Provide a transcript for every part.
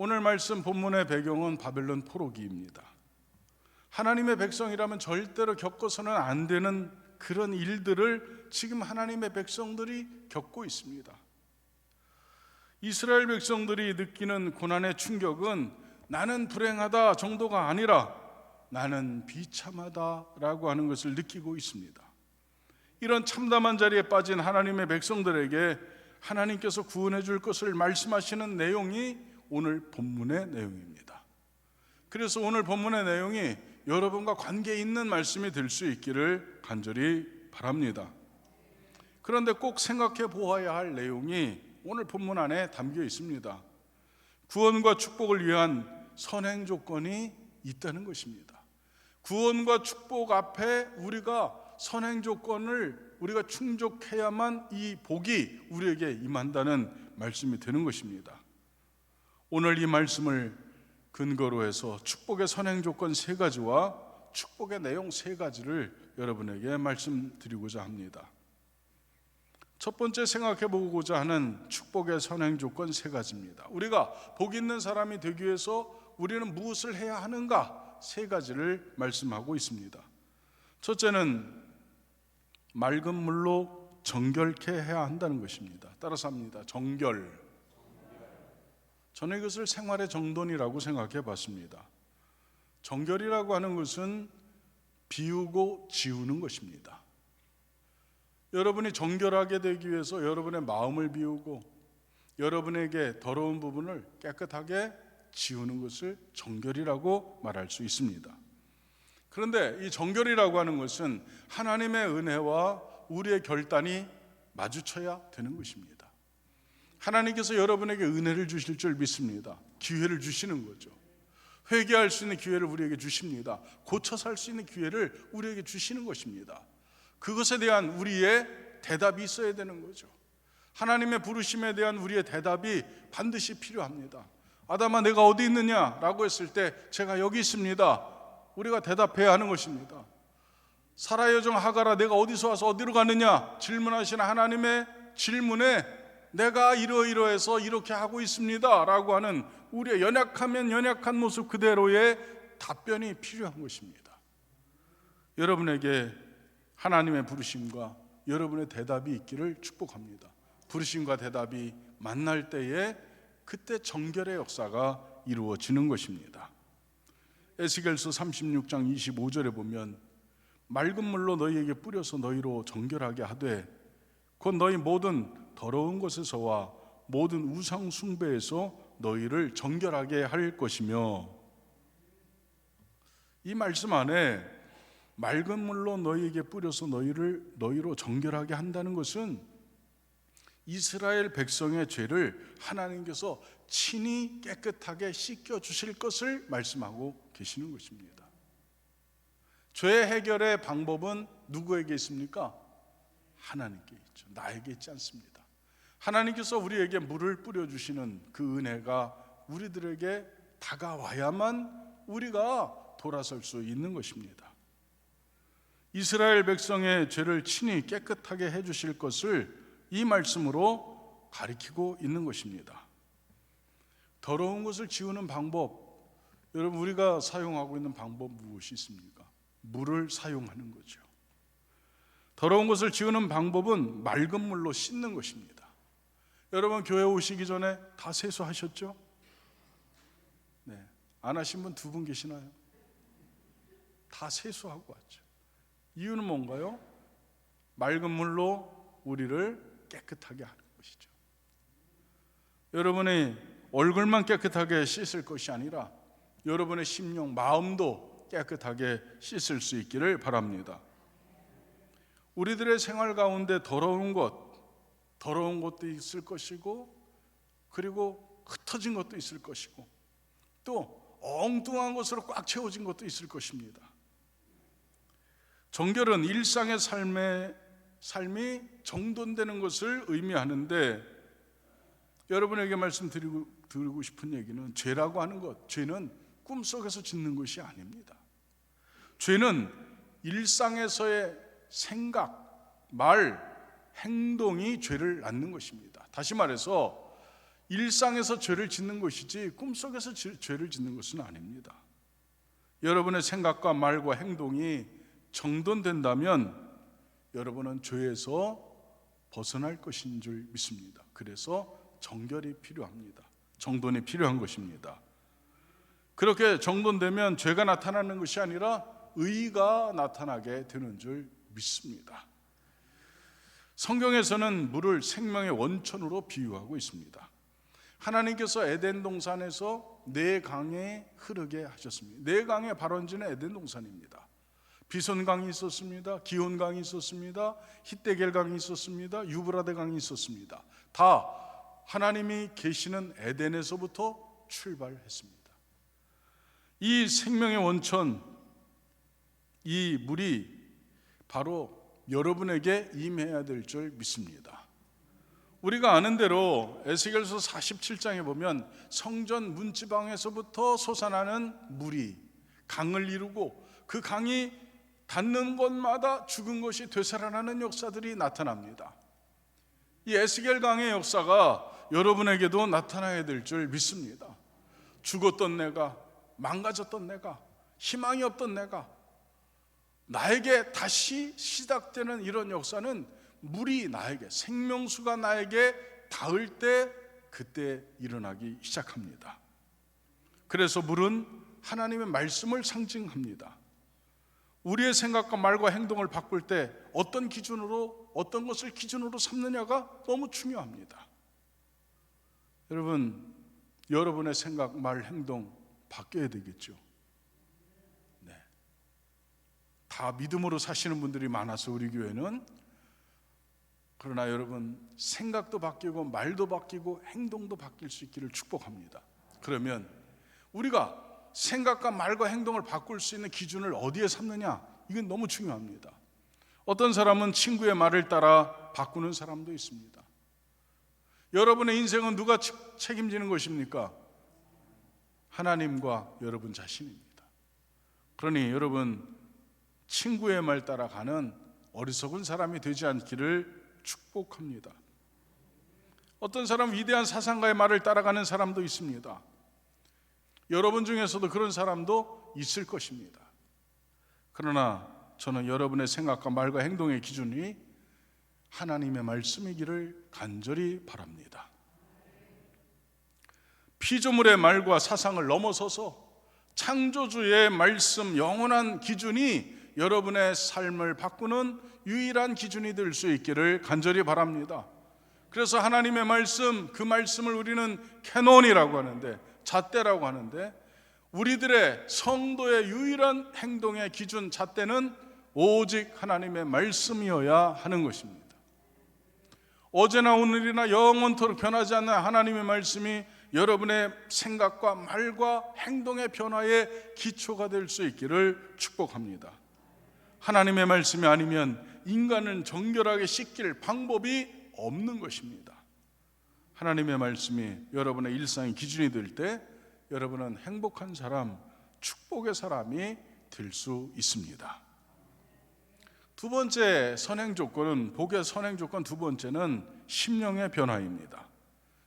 오늘 말씀 본문의 배경은 바벨론 포로기입니다. 하나님의 백성이라면 절대로 겪어서는 안 되는 그런 일들을 지금 하나님의 백성들이 겪고 있습니다. 이스라엘 백성들이 느끼는 고난의 충격은 나는 불행하다 정도가 아니라 나는 비참하다라고 하는 것을 느끼고 있습니다. 이런 참담한 자리에 빠진 하나님의 백성들에게 하나님께서 구원해 줄 것을 말씀하시는 내용이 오늘 본문의 내용입니다. 그래서 오늘 본문의 내용이 여러분과 관계 있는 말씀이 될 수 있기를 간절히 바랍니다. 그런데 꼭 생각해 보아야 할 내용이 오늘 본문 안에 담겨 있습니다. 구원과 축복을 위한 선행 조건이 있다는 것입니다. 구원과 축복 앞에 우리가 선행 조건을 우리가 충족해야만 이 복이 우리에게 임한다는 말씀이 되는 것입니다. 오늘 이 말씀을 근거로 해서 축복의 선행 조건 3가지와 축복의 내용 3가지를 여러분에게 말씀드리고자 합니다. 첫 번째 생각해 보고자 하는 축복의 선행 조건 3가지입니다. 우리가 복 있는 사람이 되기 위해서 우리는 무엇을 해야 하는가 3가지를 말씀하고 있습니다. 첫째는 맑은 물로 정결케 해야 한다는 것입니다. 따라서 합니다. 정결. 저는 이것을 생활의 정돈이라고 생각해 봤습니다. 정결이라고 하는 것은 비우고 지우는 것입니다. 여러분이 정결하게 되기 위해서 여러분의 마음을 비우고 여러분에게 더러운 부분을 깨끗하게 지우는 것을 정결이라고 말할 수 있습니다. 그런데 이 정결이라고 하는 것은 하나님의 은혜와 우리의 결단이 마주쳐야 되는 것입니다. 하나님께서 여러분에게 은혜를 주실 줄 믿습니다. 기회를 주시는 거죠. 회개할 수 있는 기회를 우리에게 주십니다. 고쳐 살 수 있는 기회를 우리에게 주시는 것입니다. 그것에 대한 우리의 대답이 있어야 되는 거죠. 하나님의 부르심에 대한 우리의 대답이 반드시 필요합니다. 아담아 내가 어디 있느냐 라고 했을 때 제가 여기 있습니다. 우리가 대답해야 하는 것입니다. 사라의 여종 하갈아 내가 어디서 와서 어디로 가느냐 질문하시는 하나님의 질문에 내가 이러이러해서 이렇게 하고 있습니다 라고 하는 우리의 연약하면 연약한 모습 그대로의 답변이 필요한 것입니다. 여러분에게 하나님의 부르심과 여러분의 대답이 있기를 축복합니다. 부르심과 대답이 만날 때에 그때 정결의 역사가 이루어지는 것입니다. 에스겔서 36장 25절에 보면 맑은 물로 너희에게 뿌려서 너희로 정결하게 하되 곧 너희 모든 더러운 것에서와 모든 우상 숭배에서 너희를 정결하게 할 것이며, 이 말씀 안에 맑은 물로 너희에게 뿌려서 너희로 정결하게 한다는 것은 이스라엘 백성의 죄를 하나님께서 친히 깨끗하게 씻겨 주실 것을 말씀하고 계시는 것입니다. 죄 해결의 방법은 누구에게 있습니까? 하나님께 있죠. 나에게 있지 않습니다. 하나님께서 우리에게 물을 뿌려주시는 그 은혜가 우리들에게 다가와야만 우리가 돌아설 수 있는 것입니다. 이스라엘 백성의 죄를 친히 깨끗하게 해주실 것을 이 말씀으로 가리키고 있는 것입니다. 더러운 것을 지우는 방법, 여러분 우리가 사용하고 있는 방법 무엇이 있습니까? 물을 사용하는 거죠. 더러운 것을 지우는 방법은 맑은 물로 씻는 것입니다. 여러분 교회 오시기 전에 다 세수하셨죠? 네, 안 하신 분 2분 계시나요? 다 세수하고 왔죠. 이유는 뭔가요? 맑은 물로 우리를 깨끗하게 하는 것이죠. 여러분의 얼굴만 깨끗하게 씻을 것이 아니라 여러분의 심령, 마음도 깨끗하게 씻을 수 있기를 바랍니다. 우리들의 생활 가운데 더러운 것도 있을 것이고, 그리고 흩어진 것도 있을 것이고, 또 엉뚱한 것으로 꽉 채워진 것도 있을 것입니다. 정결은 일상의 삶이 정돈되는 것을 의미하는데, 여러분에게 말씀드리고 싶은 얘기는 죄라고 하는 것, 죄는 꿈속에서 짓는 것이 아닙니다. 죄는 일상에서의 생각, 말, 행동이 죄를 낳는 것입니다. 다시 말해서 일상에서 죄를 짓는 것이지 꿈속에서 죄를 짓는 것은 아닙니다. 여러분의 생각과 말과 행동이 정돈된다면 여러분은 죄에서 벗어날 것인 줄 믿습니다. 그래서 정결이 필요합니다. 정돈이 필요한 것입니다. 그렇게 정돈되면 죄가 나타나는 것이 아니라 의가 나타나게 되는 줄 믿습니다. 성경에서는 물을 생명의 원천으로 비유하고 있습니다. 하나님께서 에덴 동산에서 네 강에 흐르게 하셨습니다. 네 강의 발원지는 에덴 동산입니다. 비손 강이 있었습니다. 기온 강이 있었습니다. 히데겔 강이 있었습니다. 유브라데 강이 있었습니다. 다 하나님이 계시는 에덴에서부터 출발했습니다. 이 생명의 원천, 이 물이 바로 여러분에게 임해야 될 줄 믿습니다. 우리가 아는 대로 에스겔서 47장에 보면 성전 문지방에서부터 솟아나는 물이 강을 이루고 그 강이 닿는 곳마다 죽은 것이 되살아나는 역사들이 나타납니다. 이 에스겔 강의 역사가 여러분에게도 나타나야 될 줄 믿습니다. 죽었던 내가, 망가졌던 내가, 희망이 없던 내가, 나에게 다시 시작되는 이런 역사는 물이 나에게, 생명수가 나에게 닿을 때 그때 일어나기 시작합니다. 그래서 물은 하나님의 말씀을 상징합니다. 우리의 생각과 말과 행동을 바꿀 때 어떤 기준으로, 어떤 것을 기준으로 삼느냐가 너무 중요합니다. 여러분, 여러분의 생각, 말, 행동 바뀌어야 되겠죠. 네. 다 믿음으로 사시는 분들이 많아서 우리 교회는, 그러나 여러분 생각도 바뀌고 말도 바뀌고 행동도 바뀔 수 있기를 축복합니다. 그러면 우리가 생각과 말과 행동을 바꿀 수 있는 기준을 어디에 삼느냐, 이건 너무 중요합니다. 어떤 사람은 친구의 말을 따라 바꾸는 사람도 있습니다. 여러분의 인생은 누가 책임지는 것입니까? 하나님과 여러분 자신입니다. 그러니 여러분, 친구의 말 따라가는 어리석은 사람이 되지 않기를 축복합니다. 어떤 사람 위대한 사상가의 말을 따라가는 사람도 있습니다. 여러분 중에서도 그런 사람도 있을 것입니다. 그러나 저는 여러분의 생각과 말과 행동의 기준이 하나님의 말씀이기를 간절히 바랍니다. 피조물의 말과 사상을 넘어서서 창조주의 말씀, 영원한 기준이 여러분의 삶을 바꾸는 유일한 기준이 될 수 있기를 간절히 바랍니다. 그래서 하나님의 말씀, 그 말씀을 우리는 캐논이라고 하는데, 잣대라고 하는데, 우리들의 성도의 유일한 행동의 기준, 잣대는 오직 하나님의 말씀이어야 하는 것입니다. 어제나 오늘이나 영원토록 변하지 않는 하나님의 말씀이 여러분의 생각과 말과 행동의 변화의 기초가 될 수 있기를 축복합니다. 하나님의 말씀이 아니면 인간은 정결하게 씻길 방법이 없는 것입니다. 하나님의 말씀이 여러분의 일상의 기준이 될 때 여러분은 행복한 사람, 축복의 사람이 될 수 있습니다. 두 번째 선행 조건은, 복의 선행 조건 두 번째는 심령의 변화입니다.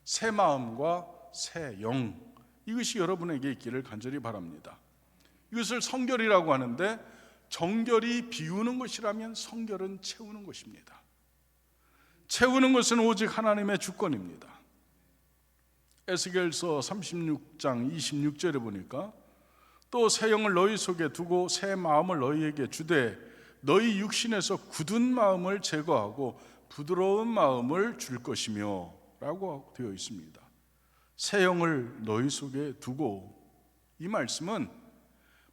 새 마음과 새 영, 이것이 여러분에게 있기를 간절히 바랍니다. 이것을 성결이라고 하는데, 정결이 비우는 것이라면 성결은 채우는 것입니다. 채우는 것은 오직 하나님의 주권입니다. 에스겔서 36장 26절에 보니까, 또 새 영을 너희 속에 두고 새 마음을 너희에게 주되 너희 육신에서 굳은 마음을 제거하고 부드러운 마음을 줄 것이며 라고 되어 있습니다. 새 영을 너희 속에 두고, 이 말씀은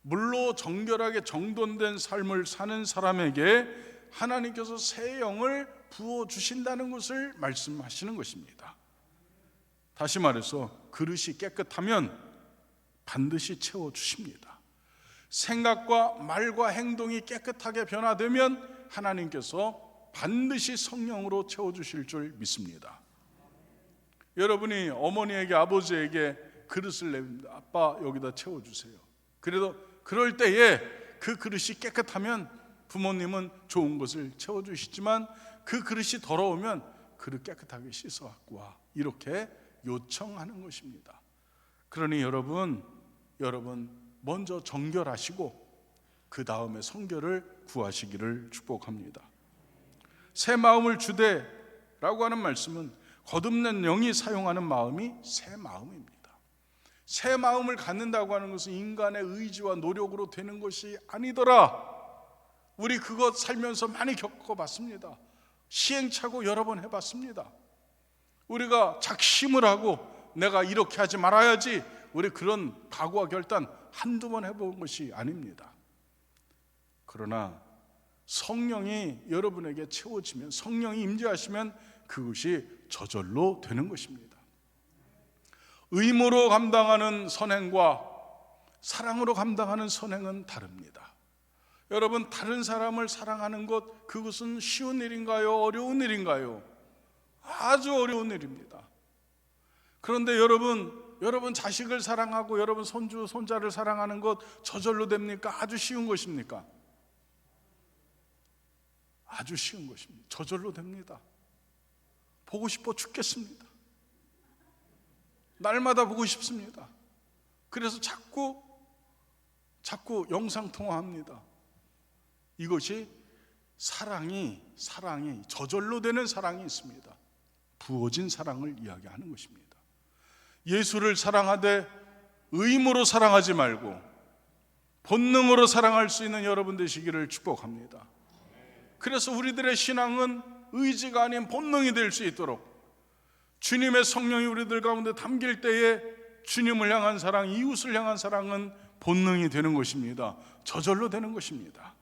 물로 정결하게 정돈된 삶을 사는 사람에게 하나님께서 새 영을 부어주신다는 것을 말씀하시는 것입니다. 다시 말해서 그릇이 깨끗하면 반드시 채워주십니다. 생각과 말과 행동이 깨끗하게 변화되면 하나님께서 반드시 성령으로 채워주실 줄 믿습니다. 여러분이 어머니에게, 아버지에게 그릇을 내립니다. 아빠 여기다 채워주세요. 그럴 때에 그 그릇이 깨끗하면 부모님은 좋은 것을 채워주시지만, 그 그릇이 더러우면 그릇 깨끗하게 씻어 갖고 와, 이렇게 요청하는 것입니다. 그러니 여러분 먼저 정결하시고 그 다음에 성결을 구하시기를 축복합니다. 새 마음을 주되라고 하는 말씀은 거듭난 영이 사용하는 마음이 새 마음입니다. 새 마음을 갖는다고 하는 것은 인간의 의지와 노력으로 되는 것이 아니더라. 우리 그것 살면서 많이 겪어봤습니다. 시행착오 여러 번 해봤습니다. 우리가 작심을 하고 내가 이렇게 하지 말아야지, 우리 그런 각오와 결단 한두 번 해본 것이 아닙니다. 그러나 성령이 여러분에게 채워지면, 성령이 임재하시면 그것이 저절로 되는 것입니다. 의무로 감당하는 선행과 사랑으로 감당하는 선행은 다릅니다. 여러분, 다른 사람을 사랑하는 것, 그것은 쉬운 일인가요? 어려운 일인가요? 아주 어려운 일입니다. 그런데 여러분 자식을 사랑하고 여러분 손주, 손자를 사랑하는 것 저절로 됩니까? 아주 쉬운 것입니까? 아주 쉬운 것입니다. 저절로 됩니다. 보고 싶어 죽겠습니다. 날마다 보고 싶습니다. 그래서 자꾸 영상통화합니다. 이것이 사랑이 저절로 되는 사랑이 있습니다. 부어진 사랑을 이야기하는 것입니다. 예수를 사랑하되 의무로 사랑하지 말고 본능으로 사랑할 수 있는 여러분 되시기를 축복합니다. 그래서 우리들의 신앙은 의지가 아닌 본능이 될 수 있도록 주님의 성령이 우리들 가운데 담길 때에 주님을 향한 사랑, 이웃을 향한 사랑은 본능이 되는 것입니다. 저절로 되는 것입니다.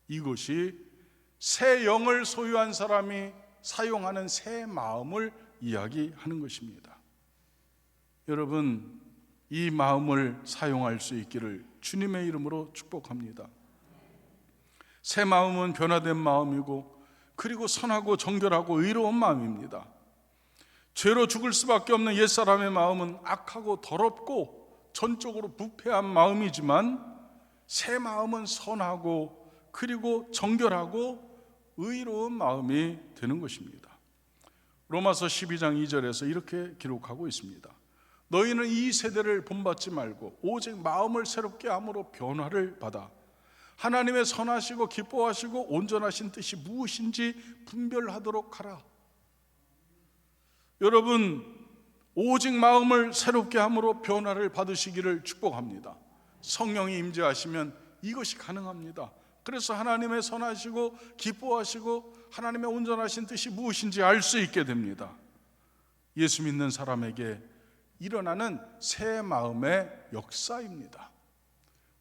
이것이 새 영을 소유한 사람이 사용하는 새 마음을 이야기하는 것입니다. 여러분, 이 마음을 사용할 수 있기를 주님의 이름으로 축복합니다. 새 마음은 변화된 마음이고, 그리고 선하고 정결하고 의로운 마음입니다. 죄로 죽을 수밖에 없는 옛사람의 마음은 악하고 더럽고 전적으로 부패한 마음이지만, 새 마음은 선하고 그리고 정결하고 의로운 마음이 되는 것입니다. 로마서 12장 2절에서 이렇게 기록하고 있습니다. 너희는 이 세대를 본받지 말고 오직 마음을 새롭게 함으로 변화를 받아 하나님의 선하시고 기뻐하시고 온전하신 뜻이 무엇인지 분별하도록 하라. 여러분, 오직 마음을 새롭게 함으로 변화를 받으시기를 축복합니다. 성령이 임재하시면 이것이 가능합니다. 그래서 하나님의 선하시고 기뻐하시고 하나님의 온전하신 뜻이 무엇인지 알 수 있게 됩니다. 예수 믿는 사람에게 일어나는 새 마음의 역사입니다.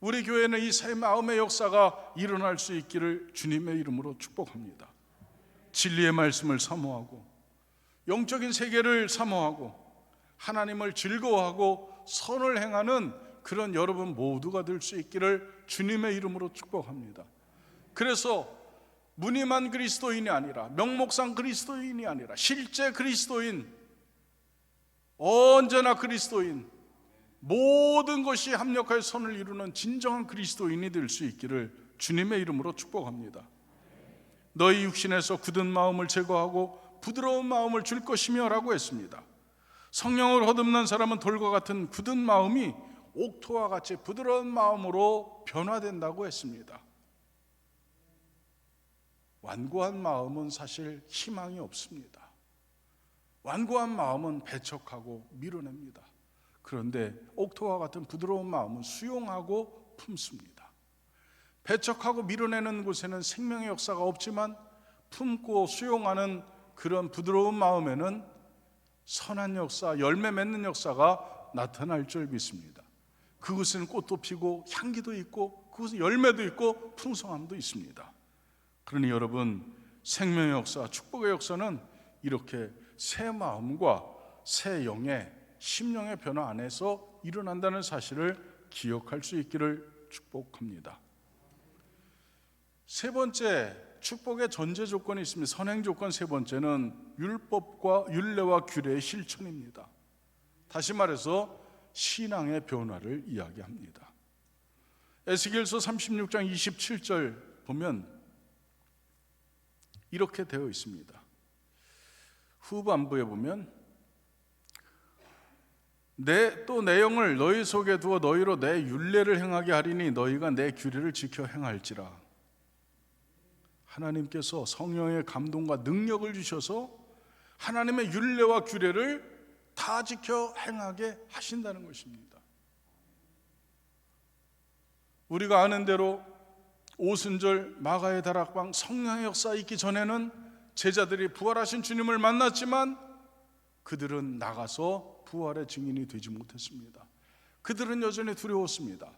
우리 교회는 이 새 마음의 역사가 일어날 수 있기를 주님의 이름으로 축복합니다. 진리의 말씀을 사모하고 영적인 세계를 사모하고 하나님을 즐거워하고 선을 행하는 그런 여러분 모두가 될 수 있기를 주님의 이름으로 축복합니다. 그래서 무늬만 그리스도인이 아니라, 명목상 그리스도인이 아니라 실제 그리스도인, 언제나 그리스도인, 모든 것이 합력하여 선을 이루는 진정한 그리스도인이 될 수 있기를 주님의 이름으로 축복합니다. 너희 육신에서 굳은 마음을 제거하고 부드러운 마음을 줄 것이며 라고 했습니다. 성령을 거듭난 사람은 돌과 같은 굳은 마음이 옥토와 같이 부드러운 마음으로 변화된다고 했습니다. 완고한 마음은 사실 희망이 없습니다. 완고한 마음은 배척하고 밀어냅니다. 그런데 옥토와 같은 부드러운 마음은 수용하고 품습니다. 배척하고 밀어내는 곳에는 생명의 역사가 없지만 품고 수용하는 그런 부드러운 마음에는 선한 역사, 열매 맺는 역사가 나타날 줄 믿습니다. 그곳에는 꽃도 피고 향기도 있고 그곳에 열매도 있고 풍성함도 있습니다. 그러니 여러분, 생명의 역사, 축복의 역사는 이렇게 새 마음과 새 영의 심령의 변화 안에서 일어난다는 사실을 기억할 수 있기를 축복합니다. 세 번째, 축복의 전제 조건이 있습니다. 선행 조건 세 번째는 율법과 율례와 규례의 실천입니다. 다시 말해서 신앙의 변화를 이야기합니다. 에스겔서 36장 27절 보면 이렇게 되어 있습니다. 후반부에 보면 내 영을 너희 속에 두어 너희로 내 율례를 행하게 하리니 너희가 내 규례를 지켜 행할지라. 하나님께서 성령의 감동과 능력을 주셔서 하나님의 율례와 규례를 다 지켜 행하게 하신다는 것입니다. 우리가 아는 대로 오순절 마가의 다락방 성령의 역사 있기 전에는 제자들이 부활하신 주님을 만났지만 그들은 나가서 부활의 증인이 되지 못했습니다. 그들은 여전히 두려웠습니다.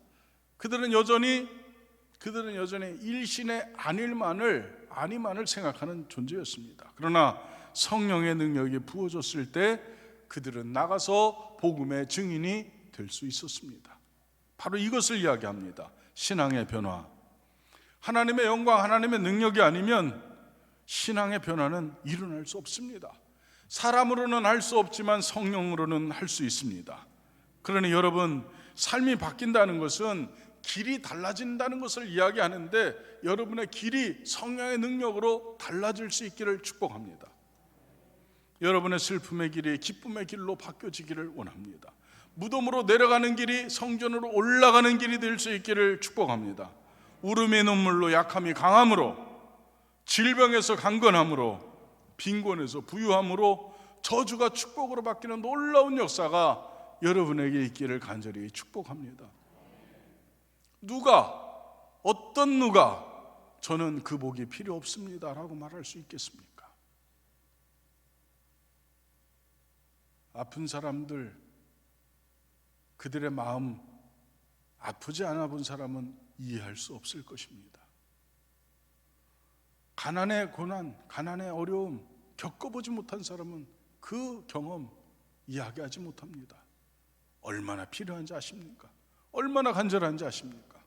그들은 여전히 일신의 아니만을 생각하는 존재였습니다. 그러나 성령의 능력이 부어졌을 때 그들은 나가서 복음의 증인이 될 수 있었습니다. 바로 이것을 이야기합니다. 신앙의 변화. 하나님의 영광, 하나님의 능력이 아니면 신앙의 변화는 일어날 수 없습니다. 사람으로는 할 수 없지만 성령으로는 할 수 있습니다. 그러니 여러분, 삶이 바뀐다는 것은 길이 달라진다는 것을 이야기하는데 여러분의 길이 성령의 능력으로 달라질 수 있기를 축복합니다. 여러분의 슬픔의 길이 기쁨의 길로 바뀌어지기를 원합니다. 무덤으로 내려가는 길이 성전으로 올라가는 길이 될 수 있기를 축복합니다. 울음의 눈물로 약함이 강함으로, 질병에서 강건함으로, 빈곤에서 부유함으로 저주가 축복으로 바뀌는 놀라운 역사가 여러분에게 있기를 간절히 축복합니다. 어떤 누가 저는 그 복이 필요 없습니다 라고 말할 수 있겠습니까? 아픈 사람들, 그들의 마음 아프지 않아 본 사람은 이해할 수 없을 것입니다. 가난의 고난, 가난의 어려움 겪어보지 못한 사람은 그 경험 이야기하지 못합니다. 얼마나 필요한지 아십니까? 얼마나 간절한지 아십니까?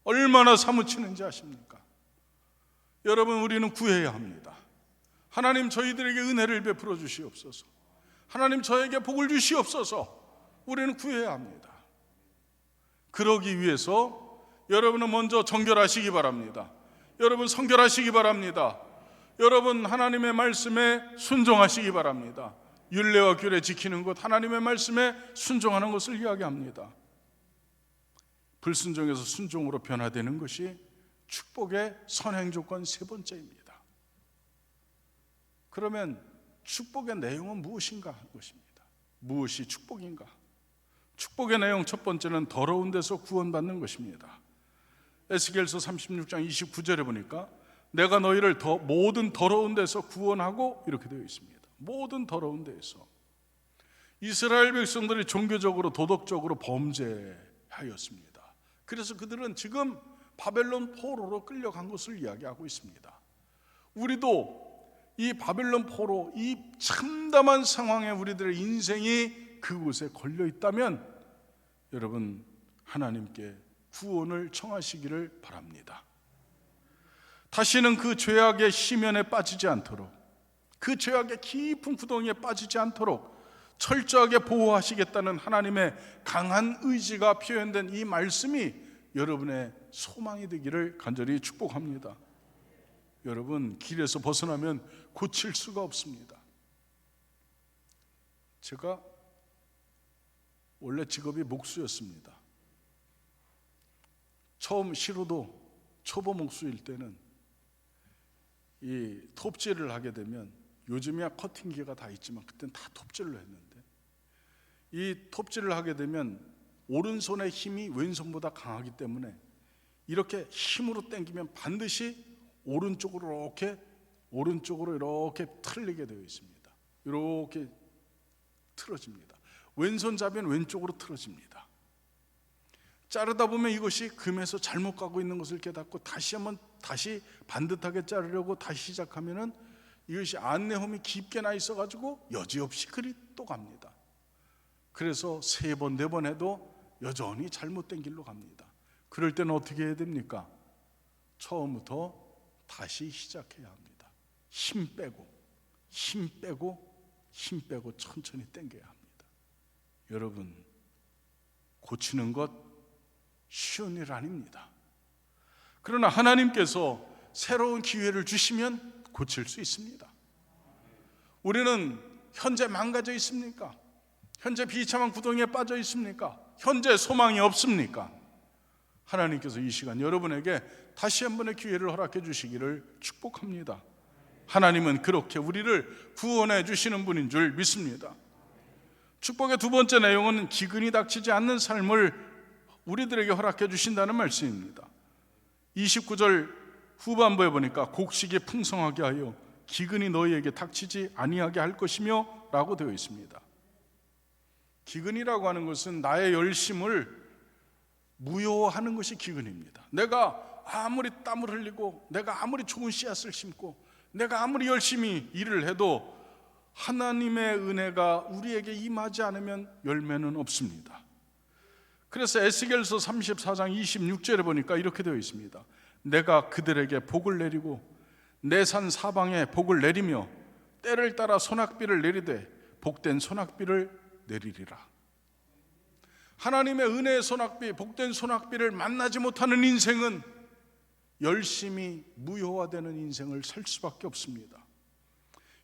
얼마나 사무치는지 아십니까? 여러분, 우리는 구해야 합니다. 하나님, 저희들에게 은혜를 베풀어 주시옵소서. 하나님, 저에게 복을 주시옵소서. 우리는 구해야 합니다. 그러기 위해서 여러분은 먼저 정결하시기 바랍니다. 여러분, 성결하시기 바랍니다. 여러분, 하나님의 말씀에 순종하시기 바랍니다. 율례와 규례 지키는 것, 하나님의 말씀에 순종하는 것을 이야기합니다. 불순종에서 순종으로 변화되는 것이 축복의 선행 조건 세 번째입니다. 그러면 축복의 내용은 무엇인가 하는 것입니다. 무엇이 축복인가? 축복의 내용 첫 번째는 더러운 데서 구원받는 것입니다. 에스겔서 36장 29절에 보니까 내가 너희를 모든 더러운 데서 구원하고 이렇게 되어 있습니다. 모든 더러운 데에서. 이스라엘 백성들이 종교적으로 도덕적으로 범죄하였습니다. 그래서 그들은 지금 바벨론 포로로 끌려간 것을 이야기하고 있습니다. 우리도 이 바벨론 포로, 이 참담한 상황에 우리들의 인생이 그곳에 걸려 있다면 여러분, 하나님께 구원을 청하시기를 바랍니다. 다시는 그 죄악의 심연에 빠지지 않도록, 그 죄악의 깊은 구덩이에 빠지지 않도록 철저하게 보호하시겠다는 하나님의 강한 의지가 표현된 이 말씀이 여러분의 소망이 되기를 간절히 축복합니다. 여러분, 길에서 벗어나면 고칠 수가 없습니다. 제가 원래 직업이 목수였습니다. 처음 시로도 초보 목수일 때는 이 톱질을 하게 되면, 요즘이야 커팅기가 다 있지만 그때는 다 톱질로 했는데, 이 톱질을 하게 되면 오른손의 힘이 왼손보다 강하기 때문에 이렇게 힘으로 당기면 반드시 오른쪽으로 이렇게 틀리게 되어 있습니다. 이렇게 틀어집니다. 왼손잡이는 왼쪽으로 틀어집니다. 자르다 보면 이것이 금에서 잘못 가고 있는 것을 깨닫고 다시 반듯하게 자르려고 다시 시작하면은 이것이 안내홈이 깊게 나 있어가지고 여지없이 그리 또 갑니다. 그래서 3번, 4번 해도 여전히 잘못된 길로 갑니다. 그럴 때는 어떻게 해야 됩니까? 처음부터 다시 시작해야 합니다. 힘 빼고 천천히 당겨야 합니다. 여러분, 고치는 것 쉬운 일 아닙니다. 그러나 하나님께서 새로운 기회를 주시면 고칠 수 있습니다. 우리는 현재 망가져 있습니까? 현재 비참한 구덩이에 빠져 있습니까? 현재 소망이 없습니까? 하나님께서 이 시간 여러분에게 다시 한 번의 기회를 허락해 주시기를 축복합니다. 하나님은 그렇게 우리를 구원해 주시는 분인 줄 믿습니다. 축복의 두 번째 내용은 기근이 닥치지 않는 삶을 우리들에게 허락해 주신다는 말씀입니다. 29절 후반부에 보니까 곡식이 풍성하게 하여 기근이 너희에게 닥치지 아니하게 할 것이며 라고 되어 있습니다. 기근이라고 하는 것은 나의 열심을 무효하는 것이 기근입니다. 내가 아무리 땀을 흘리고 내가 아무리 좋은 씨앗을 심고 내가 아무리 열심히 일을 해도 하나님의 은혜가 우리에게 임하지 않으면 열매는 없습니다. 그래서 에스겔서 34장 26절에 보니까 이렇게 되어 있습니다. 내가 그들에게 복을 내리고 내 산 사방에 복을 내리며 때를 따라 소낙비를 내리되 복된 소낙비를 내리리라. 하나님의 은혜의 소낙비, 복된 소낙비를 만나지 못하는 인생은 열심히 무효화되는 인생을 살 수밖에 없습니다.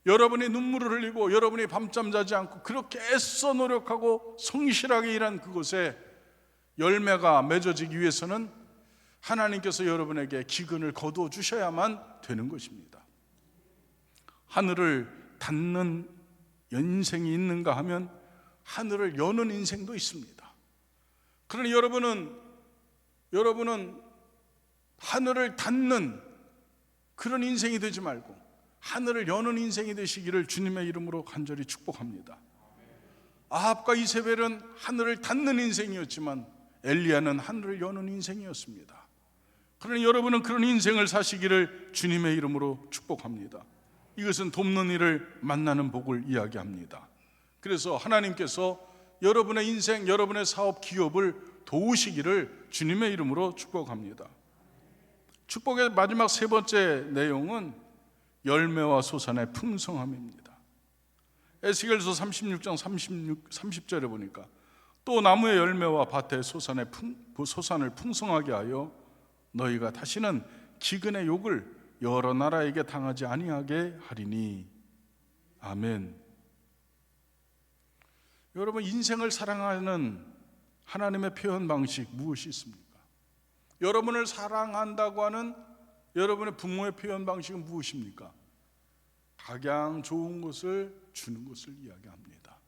여러분이 눈물을 흘리고 여러분이 밤잠 자지 않고 그렇게 애써 노력하고 성실하게 일한 그곳에 열매가 맺어지기 위해서는 하나님께서 여러분에게 기근을 거두어 주셔야만 되는 것입니다. 하늘을 닫는 인생이 있는가 하면 하늘을 여는 인생도 있습니다. 그러니 여러분은 하늘을 닫는 그런 인생이 되지 말고 하늘을 여는 인생이 되시기를 주님의 이름으로 간절히 축복합니다. 아합과 이세벨은 하늘을 닫는 인생이었지만 엘리야는 하늘을 여는 인생이었습니다. 그러니 여러분은 그런 인생을 사시기를 주님의 이름으로 축복합니다. 이것은 돕는 이를 만나는 복을 이야기합니다. 그래서 하나님께서 여러분의 인생, 여러분의 사업, 기업을 도우시기를 주님의 이름으로 축복합니다. 축복의 마지막 세 번째 내용은 열매와 소산의 풍성함입니다. 에스겔서 36장 30절에 보니까 또 나무의 열매와 밭의 소산을 풍성하게 하여 너희가 다시는 기근의 욕을 여러 나라에게 당하지 아니하게 하리니. 아멘. 여러분, 인생을 사랑하는 하나님의 표현 방식 무엇이 있습니까? 여러분을 사랑한다고 하는 여러분의 부모의 표현 방식은 무엇입니까? 가장 좋은 것을 주는 것을 이야기합니다.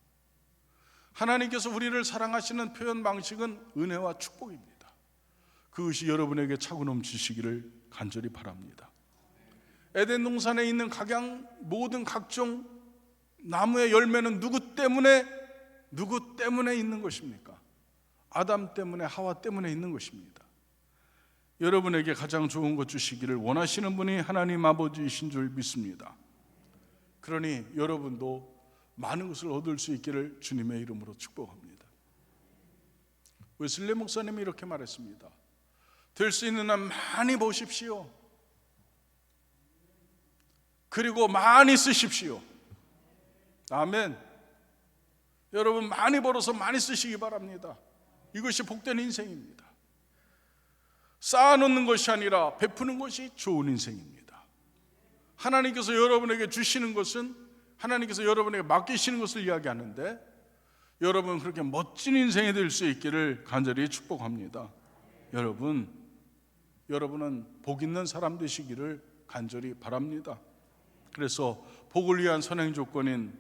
하나님께서 우리를 사랑하시는 표현 방식은 은혜와 축복입니다. 그것이 여러분에게 차고 넘치시기를 간절히 바랍니다. 에덴 동산에 있는 모든 각종 나무의 열매는 누구 때문에 있는 것입니까? 아담 때문에, 하와 때문에 있는 것입니다. 여러분에게 가장 좋은 것 주시기를 원하시는 분이 하나님 아버지이신 줄 믿습니다. 그러니 여러분도 많은 것을 얻을 수 있기를 주님의 이름으로 축복합니다. 웨슬리 목사님이 이렇게 말했습니다. 될 수 있는 한 많이 보십시오. 그리고 많이 쓰십시오. 아멘. 여러분, 많이 벌어서 많이 쓰시기 바랍니다. 이것이 복된 인생입니다. 쌓아놓는 것이 아니라 베푸는 것이 좋은 인생입니다. 하나님께서 여러분에게 주시는 것은, 하나님께서 여러분에게 맡기시는 것을 이야기하는데, 여러분 그렇게 멋진 인생이 될 수 있기를 간절히 축복합니다. 여러분은 복 있는 사람 되시기를 간절히 바랍니다. 그래서 복을 위한 선행 조건인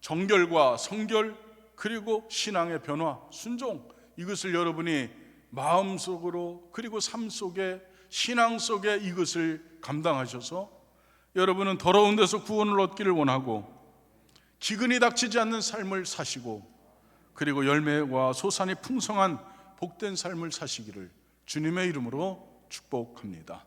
정결과 성결, 그리고 신앙의 변화, 순종, 이것을 여러분이 마음속으로, 그리고 삶 속에, 신앙 속에 이것을 감당하셔서 여러분은 더러운 데서 구원을 얻기를 원하고 기근이 닥치지 않는 삶을 사시고, 그리고 열매와 소산이 풍성한 복된 삶을 사시기를 주님의 이름으로 축복합니다.